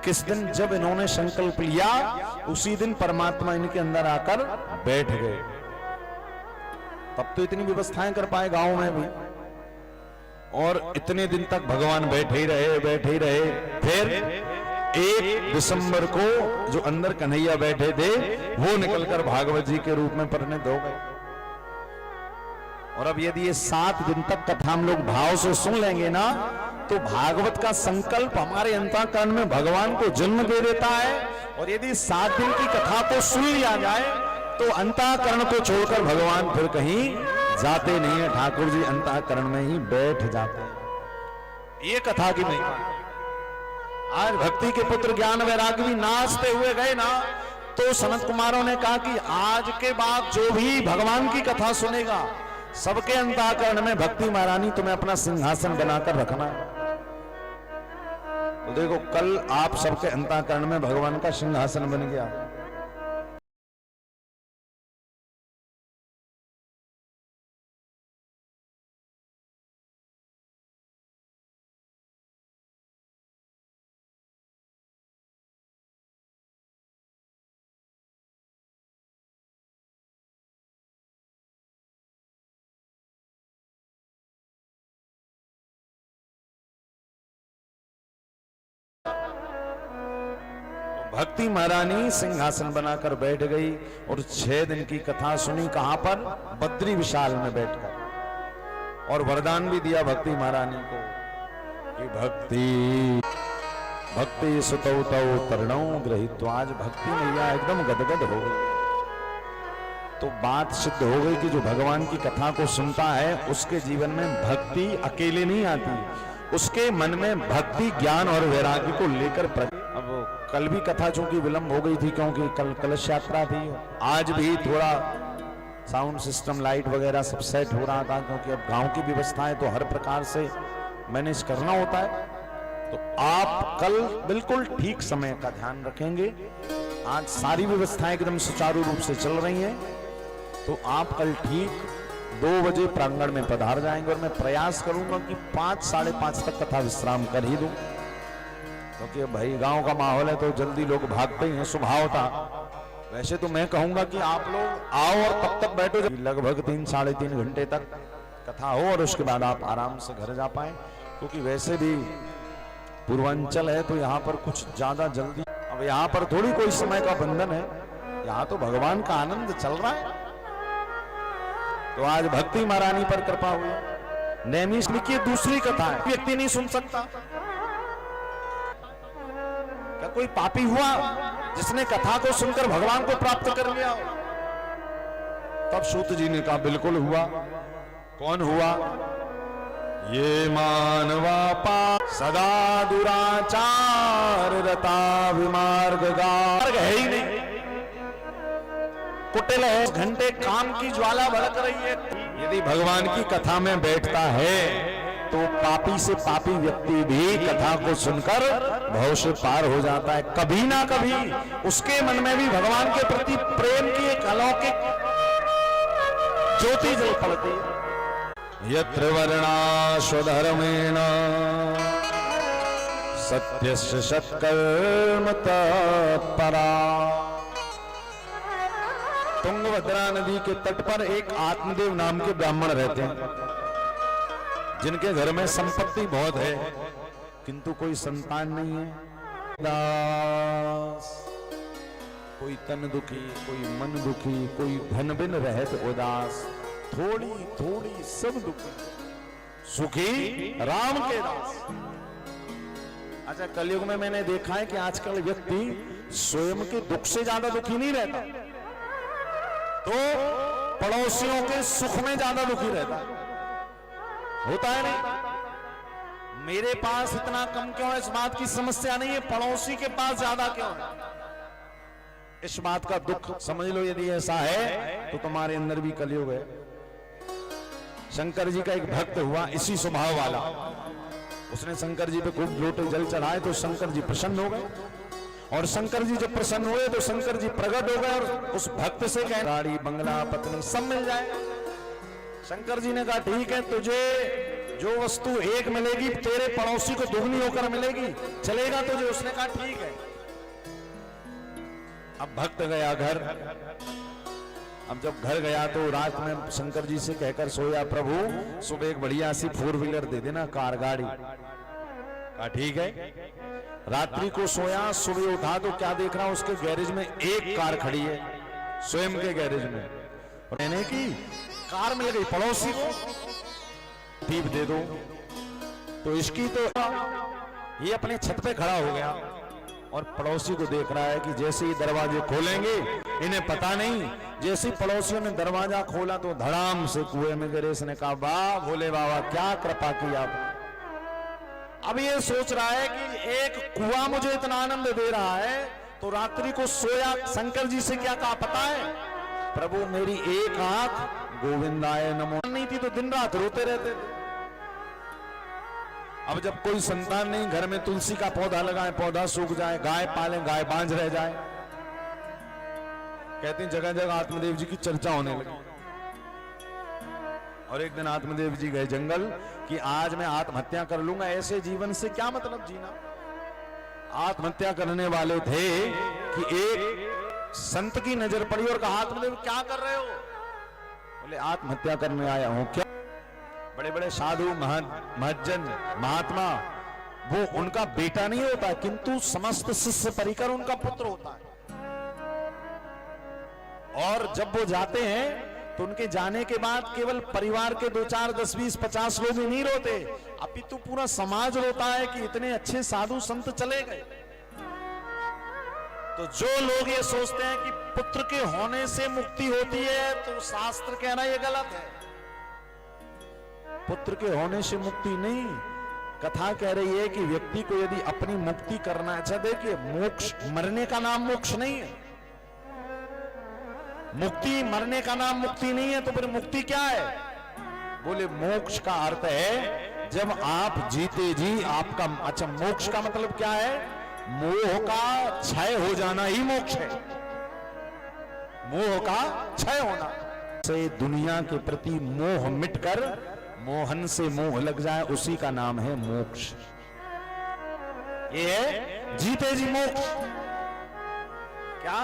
A: किस दिन जब इन्होंने संकल्प लिया, उसी दिन परमात्मा इनके अंदर आकर बैठ गए। तब तो इतनी व्यवस्थाएं कर पाए गांव में भी, और इतने दिन तक भगवान बैठे ही रहे। फिर 1 दिसंबर को जो अंदर कन्हैया बैठे थे वो निकलकर भागवत जी के रूप में परिणत हो गए। और अब यदि ये 7 दिन तक कथा हम लोग भाव से सुन लेंगे ना, तो भागवत का संकल्प हमारे अंतःकरण में भगवान को जन्म दे देता है। और यदि 7 दिन की कथा को सुन लिया जाए तो अंतःकरण को छोड़कर भगवान फिर कहीं जाते नहीं है, ठाकुर जी अंतःकरण में ही बैठ जाते हैं। ये कथा की महिमा। आज भक्ति के पुत्र ज्ञान वैराग्य भी नाचते हुए गए ना, तो सनत कुमारों ने कहा कि आज के बाद जो भी भगवान की कथा सुनेगा, सबके अंतःकरण में भक्ति महारानी तुम्हें अपना सिंहासन बनाकर रखना है। तो देखो, कल आप सबके अंतःकरण में भगवान का सिंहासन बन गया। भक्ति महारानी सिंहासन बनाकर बैठ गई और 6 दिन की कथा सुनी। कहां पर? बद्री विशाल में बैठकर। और वरदान भी दिया भक्ति महारानी को कि भक्ति सुतौ तौ तरणौ ग्रहित। तो आज भक्ति मैया एकदम गदगद हो गई। तो बात सिद्ध हो गई कि जो भगवान की कथा को सुनता है उसके जीवन में भक्ति अकेले नहीं आती, उसके मन में भक्ति, ज्ञान और वैराग्य को लेकर। अब कल भी कथा चूंकि विलंब हो गई थी क्योंकि कल कलश यात्रा थी, आज भी थोड़ा साउंड सिस्टम, लाइट वगैरह सब सेट हो रहा था, क्योंकि अब गांव की व्यवस्थाएं तो हर प्रकार से मैनेज करना होता है। तो आप कल बिल्कुल ठीक समय का ध्यान रखेंगे। आज सारी व्यवस्थाएं एकदम सुचारू रूप से चल रही हैं, तो आप कल ठीक 2 बजे प्रांगण में पधार जाएंगे। और मैं प्रयास करूंगा कि 5-5:30 तक कथा विश्राम कर ही दूं, क्योंकि भाई गांव का माहौल है तो जल्दी लोग भागते ही हैं स्वभाव था। वैसे तो मैं कहूंगा कि आप लोग आओ और तब तक बैठो लगभग 3-3.5 घंटे तक कथा हो, और उसके बाद आप आराम से घर जा पाए, क्योंकि वैसे भी पूर्वांचल है तो यहाँ पर कुछ ज्यादा जल्दी, अब यहाँ पर थोड़ी कोई समय का बंधन है, यहाँ तो भगवान का आनंद चल रहा है। तो आज भक्ति महारानी पर कृपा हुई। नैमिष लिखिए दूसरी कथा है, व्यक्ति नहीं सुन सकता। क्या कोई पापी हुआ जिसने कथा को सुनकर भगवान को प्राप्त कर लिया? तब सूत जी ने कहा बिल्कुल हुआ। कौन हुआ? ये मानवा पा सदा दुराचार रता विमार्ग गार्ग है ही नहीं, कुटिल है, घंटे काम की ज्वाला भड़क रही है। यदि भगवान की कथा में बैठता है तो पापी से पापी व्यक्ति भी कथा को सुनकर भव से पार हो जाता है। कभी ना कभी उसके मन में भी भगवान के प्रति प्रेम की एक अलौकिक ज्योति जल पड़ती है। यत्र वर्णाश्वधर्मेण सत्यस्य सत्कर्म तत्परा। तुंगभद्रा नदी के तट पर एक आत्मदेव नाम के ब्राह्मण रहते हैं, जिनके घर में संपत्ति बहुत है किंतु कोई संतान नहीं है। दास कोई तन दुखी, कोई मन दुखी, कोई धन बिन रहत उदास, थोड़ी थोड़ी सब दुखी, सुखी राम के दास। अच्छा, कलयुग में मैंने देखा है कि आजकल व्यक्ति स्वयं के दुख से ज्यादा दुखी नहीं रहता, तो पड़ोसियों के सुख में ज्यादा दुखी रहता होता है नहीं। मेरे पास इतना कम क्यों है, इस बात की समस्या नहीं है, पड़ोसी के पास ज्यादा क्यों है, इस बात का दुख समझ लो। यदि ऐसा है तो तुम्हारे अंदर भी कलयुग है। शंकर जी का एक भक्त हुआ इसी स्वभाव वाला, उसने शंकर जी पे खूब लोटे जल चढ़ाए तो शंकर जी प्रसन्न हो गए, और शंकर जी जब प्रसन्न हुए तो शंकर जी प्रकट हो गए और उस भक्त से कहे गाड़ी बंगला पत्नी सब मिल जाएगा। शंकर जी ने कहा ठीक है, तुझे जो वस्तु एक मिलेगी तेरे पड़ोसी को दुगनी होकर मिलेगी, चलेगा तुझे? उसने कहा ठीक है। अब भक्त गया घर, अब जब घर गया तो रात में शंकर जी से कहकर सोया, प्रभु सुबह एक बढ़िया सी 4 व्हीलर दे देना, कार गाड़ी। कहा ठीक है। रात्रि को सोया, सुबह उठा तो क्या देख रहा, उसके गैरेज में एक कार खड़ी है, स्वयं के गैरेज में। मैंने की कार मिल गई, पड़ोसी को टीप दे दो, तो इसकी तो ये अपने छत पे खड़ा हो गया और पड़ोसी को देख रहा है कि जैसे ही दरवाजे खोलेंगे, इन्हें पता नहीं, जैसे ही पड़ोसियों ने दरवाजा खोला तो धड़ाम से कुएं में गिरे। इसने कहा वाह भोले बाबा, क्या कृपा की आप। अब ये सोच रहा है कि एक कुआं मुझे इतना आनंद दे रहा है, तो रात्रि को सोया शंकर जी से क्या कहा पता है, प्रभु मेरी एक आंख गोविंदाय नमो। नहीं थी तो दिन रात रोते रहते थे। अब जब कोई संतान नहीं, घर में तुलसी का पौधा लगाए, पौधा सूख जाए, गाय पालें, गाय बांझ रह जाए। कहते हैं जगह जगह आत्मदेव जी की चर्चा होने लगी। और एक दिन आत्मदेव जी गए जंगल कि आज मैं आत्महत्या कर लूंगा, ऐसे जीवन से क्या मतलब जीना। आत्महत्या करने वाले थे कि एक संत की नजर पड़ी और कहा आत्मदेव क्या कर रहे हो? बोले आत्महत्या करने आया हूं। क्या? बड़े बड़े साधु महज्जन महात्मा, वो उनका बेटा नहीं होता, किंतु समस्त शिष्य परिकर उनका पुत्र होता है। और जब वो जाते हैं तो उनके जाने के बाद केवल परिवार के 2 4 10 20 50 लोग ही नहीं रोते, अपितु पूरा समाज रोता है कि इतने अच्छे साधु संत चले गए। तो जो लोग ये सोचते हैं कि पुत्र के होने से मुक्ति होती है, तो शास्त्र कहना ये गलत है। पुत्र के होने से मुक्ति नहीं, कथा कह रही है कि व्यक्ति को यदि अपनी मुक्ति करना। अच्छा देखिए, मोक्ष मरने का नाम मोक्ष नहीं है, मुक्ति मरने का नाम मुक्ति नहीं है, तो फिर मुक्ति क्या है? बोले मोक्ष का अर्थ है जब आप जीते जी आपका। अच्छा, मोक्ष का मतलब क्या है? मोह का क्षय हो जाना ही मोक्ष है, मोह का क्षय होना। से दुनिया के प्रति मोह मिटकर मोहन से मोह लग जाए, उसी का नाम है मोक्ष। ये है जीते जी मोक्ष। क्या?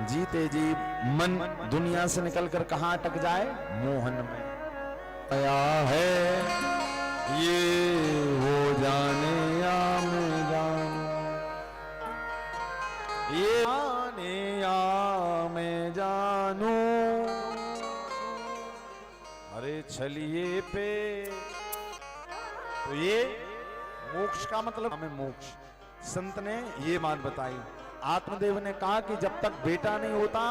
A: जीते जी मन दुनिया से निकलकर कहां अटक जाए? मोहन में। आया है ये हो जाने या मैं जानूं, ये आने या मैं जानूं, अरे छलिए पे। तो ये मोक्ष का मतलब हमें मोक्ष, संत ने ये बात बताई। आत्मदेव ने कहा कि जब तक बेटा नहीं होता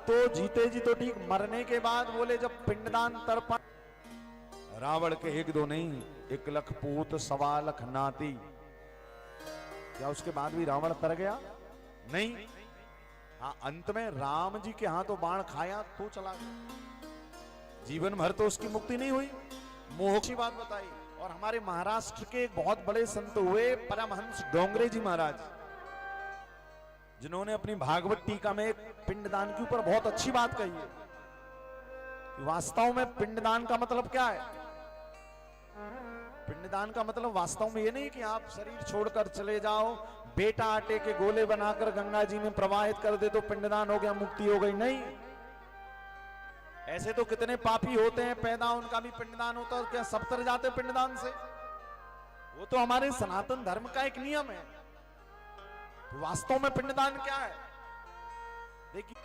A: तो जीते जी तो ठीक, मरने के बाद बोले जब पिंडदान तर्पण, रावण के 1 2 नहीं 1 लाख पूत 1.25 लाख नाती, क्या उसके बाद भी रावण तर गया? नहीं। हाँ, अंत में राम जी के हाथों बाण खाया तो चला गया, जीवन भर तो उसकी मुक्ति नहीं हुई। मोह की बात बताई। और हमारे महाराष्ट्र के एक बहुत बड़े संत हुए परमहंस डोंगरे जी महाराज, जिन्होंने अपनी भागवत टीका में एक पिंडदान के ऊपर बहुत अच्छी बात कही है कि वास्तव में पिंडदान का मतलब क्या है। पिंडदान का मतलब वास्तव में ये नहीं कि आप शरीर छोड़कर चले जाओ, बेटा आटे के गोले बनाकर गंगा जी में प्रवाहित कर दे तो पिंडदान हो गया, मुक्ति हो गई। नहीं, ऐसे तो कितने पापी होते हैं पैदा, उनका भी पिंडदान होता है, क्या सब तर जाते पिंडदान से? वो तो हमारे सनातन धर्म का एक नियम है। तो वास्तव में पिंडदान क्या है? देखिए,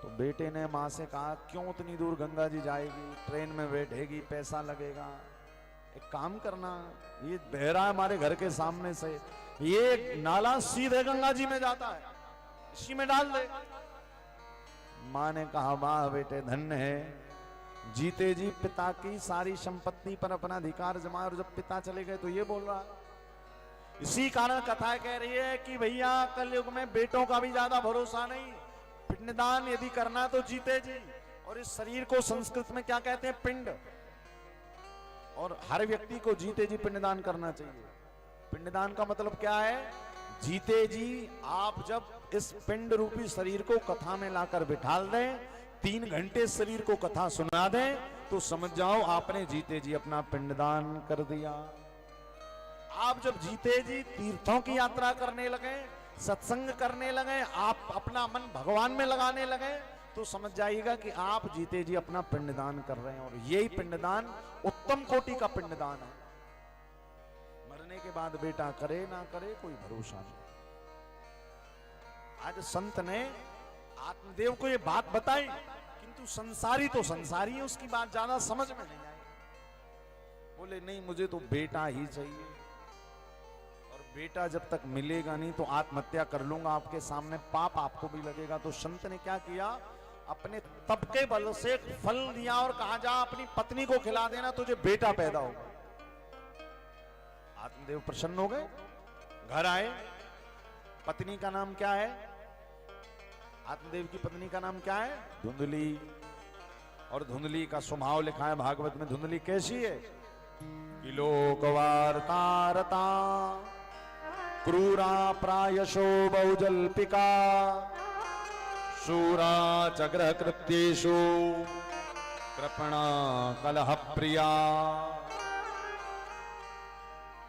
A: तो बेटे ने माँ से कहा क्यों उतनी दूर गंगा जी जाएगी, ट्रेन में बैठेगी, पैसा लगेगा, एक काम करना, ये बह रहा है हमारे घर के सामने से, ये नाला सीधे गंगा जी में जाता है, इसी में डाल दे। माँ ने कहा वाह बेटे धन्य है, जीते जी पिता की सारी संपत्ति पर अपना अधिकार जमाया, और जब पिता चले गए तो ये बोल रहा है। इसी कारण कथा कह रही है कि भैया कलयुग में बेटों का भी ज्यादा भरोसा नहीं, पिंडदान यदि करना तो जीते जी, और इस शरीर को संस्कृत में क्या कहते हैं, पिंड, और हर व्यक्ति को जीते जी पिंडदान करना चाहिए। पिंडदान का मतलब क्या है, जीते जी आप जब इस पिंड रूपी शरीर को कथा में लाकर बिठाल दें, 3 घंटे शरीर को कथा सुना दें, तो समझ जाओ आपने जीते जी अपना पिंडदान कर दिया। आप जब जीते जी तीर्थों की यात्रा करने लगे, सत्संग करने लगे, आप अपना मन भगवान में लगाने लगे, तो समझ जाइएगा कि आप जीते जी अपना पिंडदान कर रहे हैं, और यही पिंडदान उत्तम कोटि का पिंडदान है। मरने के बाद बेटा करे ना करे कोई भरोसा नहीं। आज संत ने आत्मदेव को ये बात बताई, किंतु संसारी तो संसारी है, उसकी बात ज्यादा समझ में नहीं आई। बोले नहीं मुझे तो बेटा ही चाहिए, और बेटा जब तक मिलेगा नहीं तो आत्महत्या कर लूंगा, आपके सामने पाप आपको भी लगेगा। तो संत ने क्या किया, अपने तप के बल से फल दिया और कहा जा अपनी पत्नी को खिला देना, तुझे बेटा पैदा होगा। आत्मदेव प्रसन्न हो गए, घर आए। पत्नी का नाम क्या है, आत्मदेव की पत्नी का नाम क्या है, धुंधली। और धुंधली का स्वभाव लिखा है भागवत में। धुंधली कैसी है, कि लोकवार्ता रता क्रूरा प्रायशो बहुजल्पिका शूरा चग्रह कृत्येषु कृपणा कलह प्रिया।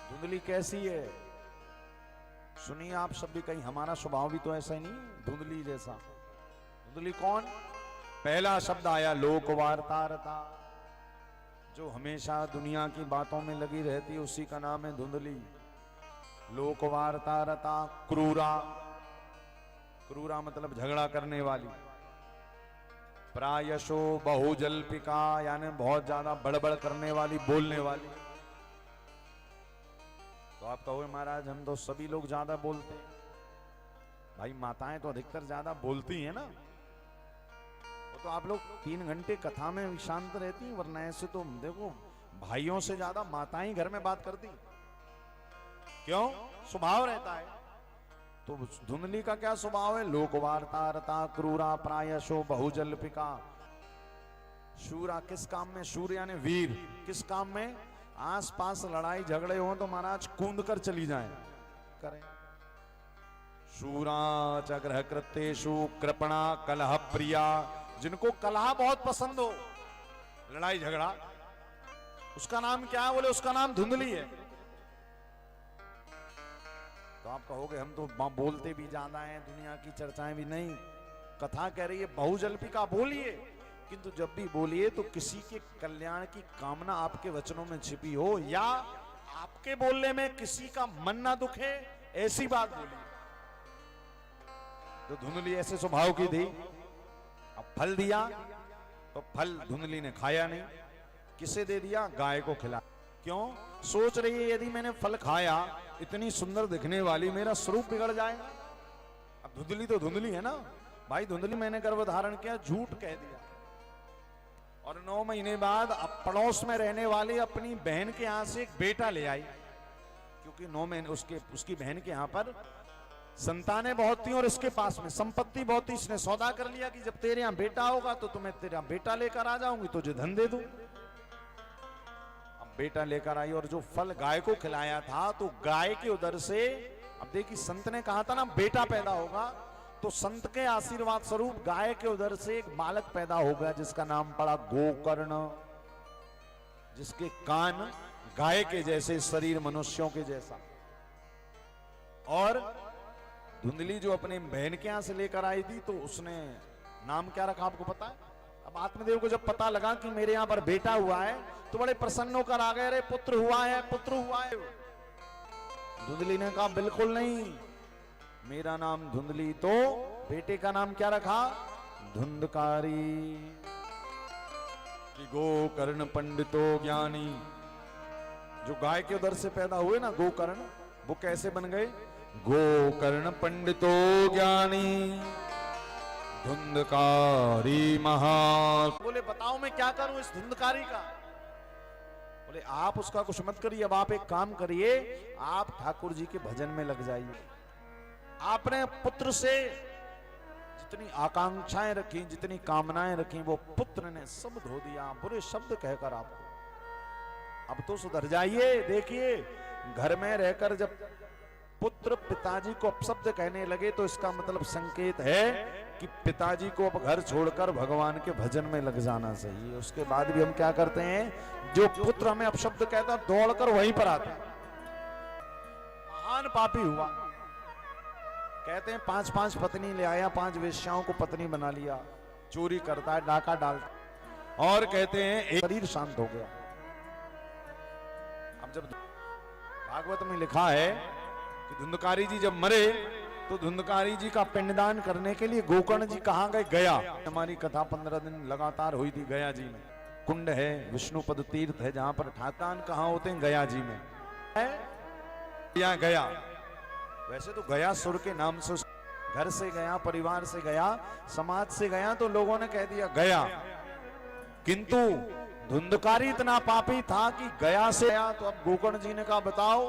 A: धुंधली कैसी है सुनिए आप सब भी, कहीं हमारा स्वभाव भी तो ऐसा ही नहीं धुंधली जैसा। धुंधली कौन, पहला शब्द आया लोकवार्तारता, जो हमेशा दुनिया की बातों में लगी रहती, उसी का नाम है धुंधली। लोकवार्तारता, क्रूरा, क्रूरा मतलब झगड़ा करने वाली। प्रायशो बहुजल्पिका, यानी बहुत ज्यादा बड़बड़ करने वाली, बोलने वाली। तो आप कहोगे महाराज हम तो सभी लोग ज्यादा बोलते हैं। भाई माताएं तो अधिकतर ज्यादा बोलती हैं ना, वो तो आप लोग 3 घंटे कथा में शांत रहती हैं, वरना ऐसे तो देखो भाइयों से ज्यादा माताएं घर में बात करती। क्यों, स्वभाव रहता है। तो धुंधली का क्या स्वभाव है, लोकवार्तारता, क्रूरा, प्रायशो बहुजल्पिका। शूरा किस काम में, शूर यानी वीर, किस काम में, आसपास लड़ाई झगड़े हो तो महाराज कूद कर चली जाए करें। शूरा चग्रह कृत्येषु कृपणा कलह प्रिया, जिनको कलह बहुत पसंद हो, लड़ाई झगड़ा, उसका नाम क्या है, बोले उसका नाम धुंधली है। तो आप कहोगे हम तो बोलते भी ज्यादा हैं, दुनिया की चर्चाएं भी नहीं। कथा कह रही है बहुजल्पिका, बोलिए, किंतु जब भी बोलिए तो किसी के कल्याण की कामना आपके वचनों में छिपी हो, या आपके बोलने में किसी का मन ना दुखे, ऐसी बात बोलिए। तो धुंधली ऐसे स्वभाव की थी। अब फल दिया तो फल धुंधली ने खाया नहीं, किसे दे दिया, गाय को खिला। क्यों, सोच रही है यदि मैंने फल खाया, इतनी सुंदर दिखने वाली, मेरा स्वरूप बिगड़ जाएगा। अब धुंधली तो धुंधली है ना भाई, धुंधली मैंने गर्भ धारण किया, झूठ कह दिया। और 9 महीने बाद अब पड़ोस में रहने वाली अपनी बहन के यहां से एक बेटा ले आई, क्योंकि 9 महीने उसकी बहन के यहां पर संतानें बहुत थी और इसके पास में संपत्ति बहुत थी। इसने सौदा कर लिया कि जब तेरे यहां बेटा होगा तो तुम्हें तेरा बेटा लेकर आ जाऊंगी, तुझे धन दे दूं। अब बेटा लेकर आई, और जो फल गाय को खिलाया था, तो गाय के उदर से, अब देखिए संत ने कहा था ना बेटा पैदा होगा, तो संत के आशीर्वाद स्वरूप गाय के उदर से एक बालक पैदा हो गया, जिसका नाम पड़ा गोकर्ण, जिसके कान गाय के जैसे, शरीर मनुष्यों के जैसा। और धुंधली जो अपने बहन के यहां से लेकर आई थी, तो उसने नाम क्या रखा आपको पता है? अब आत्मदेव को जब पता लगा कि मेरे यहां पर बेटा हुआ है, तो बड़े प्रसन्न होकर आ गए, अरे पुत्र हुआ है, पुत्र हुआ है। धुंधली ने कहा बिल्कुल नहीं, मेरा नाम धुंधली तो बेटे का नाम क्या रखा? धुंधकारी। कि गोकर्ण पंडितो ज्ञानी, जो गाय के उदर से पैदा हुए ना गोकर्ण, वो कैसे बन गए? गोकर्ण पंडितो ज्ञानी धुंधकारी महा। बोले बताओ मैं क्या करूं इस धुंधकारी का? बोले आप उसका कुछ मत करिए, अब आप एक काम करिए, आप ठाकुर जी के भजन में लग जाइए। आपने पुत्र से जितनी आकांक्षाएं रखी, जितनी कामनाएं रखी, वो पुत्र ने सब धो दिया बुरे शब्द कहकर आपको। अब तो सुधर जाइए। देखिए घर में रहकर जब पुत्र पिताजी को अपशब्द कहने लगे तो इसका मतलब संकेत है कि पिताजी को अब घर छोड़कर भगवान के भजन में लग जाना चाहिए। उसके बाद भी हम क्या करते हैं, जो पुत्र हमें अपशब्द कहता दौड़कर वहीं पर आता है। महान पापी हुआ। कहते हैं 5-5 पत्नी ले आया, 5 वेश्याओं को पत्नी बना लिया, चोरी करता है, डाका डालता, और कहते हैं एक शरीर शांत हो गया। अब जब भागवत में लिखा है कि धुंधकारी जी जब मरे तो धुंधकारी जी का पिंडदान करने के लिए गोकर्ण जी कहां गए? गया। हमारी कथा 15 दिन लगातार हुई थी गया जी में। कुंड है, विष्णुपद तीर्थ है, जहां पर ठाकुर कहां होते हैं? गया जी में है। यहाँ गया, वैसे तो गया सुर के नाम से, घर से गया, परिवार से गया, समाज से गया, तो लोगों ने कह दिया गया। किंतु धुंधकारी इतना पापी था कि गया से गया। तो अब गोकर्ण जी ने कहा बताओ,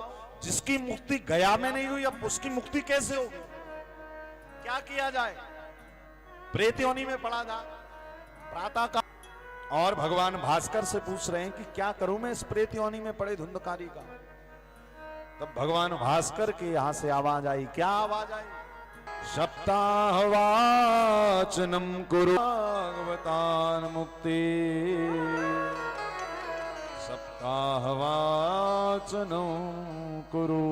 A: जिसकी मुक्ति गया में नहीं हुई अब उसकी मुक्ति कैसे होगी? क्या किया जाए? प्रेत योनि में पड़ा जा प्रातः का। और भगवान भास्कर से पूछ रहे हैं कि क्या करूं मैं इस प्रेत योनि में पड़े धुंधकारी का। तब भगवान भास्कर के यहां से आवाज आई। क्या आवाज आई? सप्ताहवाचनम कुरु भागवतान मुक्ति, सप्ताहवाचनो कुरु।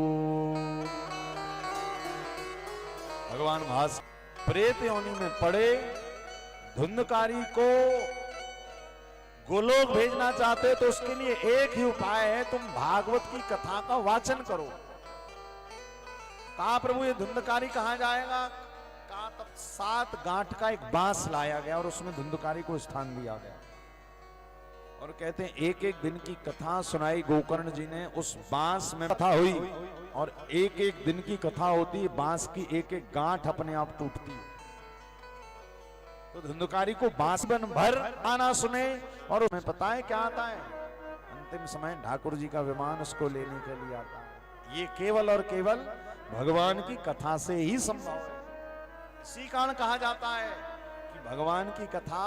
A: भगवान भास्कर प्रेत योनि में पड़े धुंधकारी को गोलोक भेजना चाहते तो उसके लिए एक ही उपाय है, तुम भागवत की कथा का वाचन करो। कहा प्रभु ये धुंधकारी कहां जाएगा? कहा तब 7 गांठ का एक बांस लाया गया और उसमें धुंधकारी को स्थान दिया गया। और कहते हैं एक एक दिन की कथा सुनाई गोकर्ण जी ने। उस बांस में कथा हुई और एक एक दिन की कथा होती, बांस की एक एक गांठ अपने आप टूटती। तो धुंधकारी को बांस बन भर आना सुने और उसमें पता है क्या आता है? अंतिम समय ठाकुर जी का विमान उसको लेने के लिए आता है। ये केवल और केवल भगवान की कथा से ही संभव है। इसी कारण कहा जाता है कि भगवान की कथा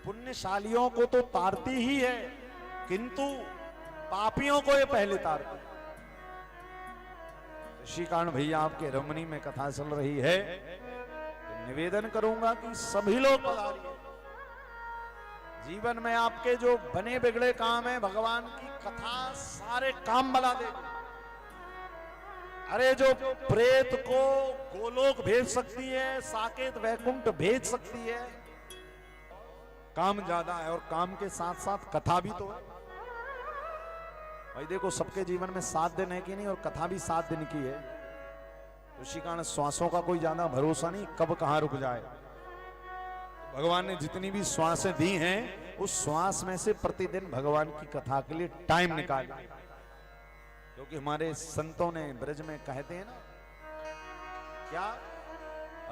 A: पुण्यशालियों को तो तारती ही है, किंतु पापियों को ये पहले तारती है। इसी कारण भैया आपके रमणी में कथा चल रही है, तो निवेदन करूंगा कि सभी लोग पधारिए। जीवन में आपके जो बने बिगड़े काम है, भगवान की कथा सारे काम बना देगी। अरे जो प्रेत को गोलोक भेज सकती है, साकेत वैकुंठ भेज सकती है, काम ज्यादा है। और काम के साथ साथ कथा भी तो है भाई। देखो सबके जीवन में 7 दिन है कि नहीं, और कथा भी 7 दिन की है। उसी कारण श्वासों का कोई ज्यादा भरोसा नहीं, कब कहां रुक जाए। भगवान ने जितनी भी श्वासें दी हैं, उस श्वास में से प्रतिदिन भगवान की कथा के लिए टाइम निकाले। क्योंकि हमारे संतों ने ब्रज में कहते हैं ना क्या,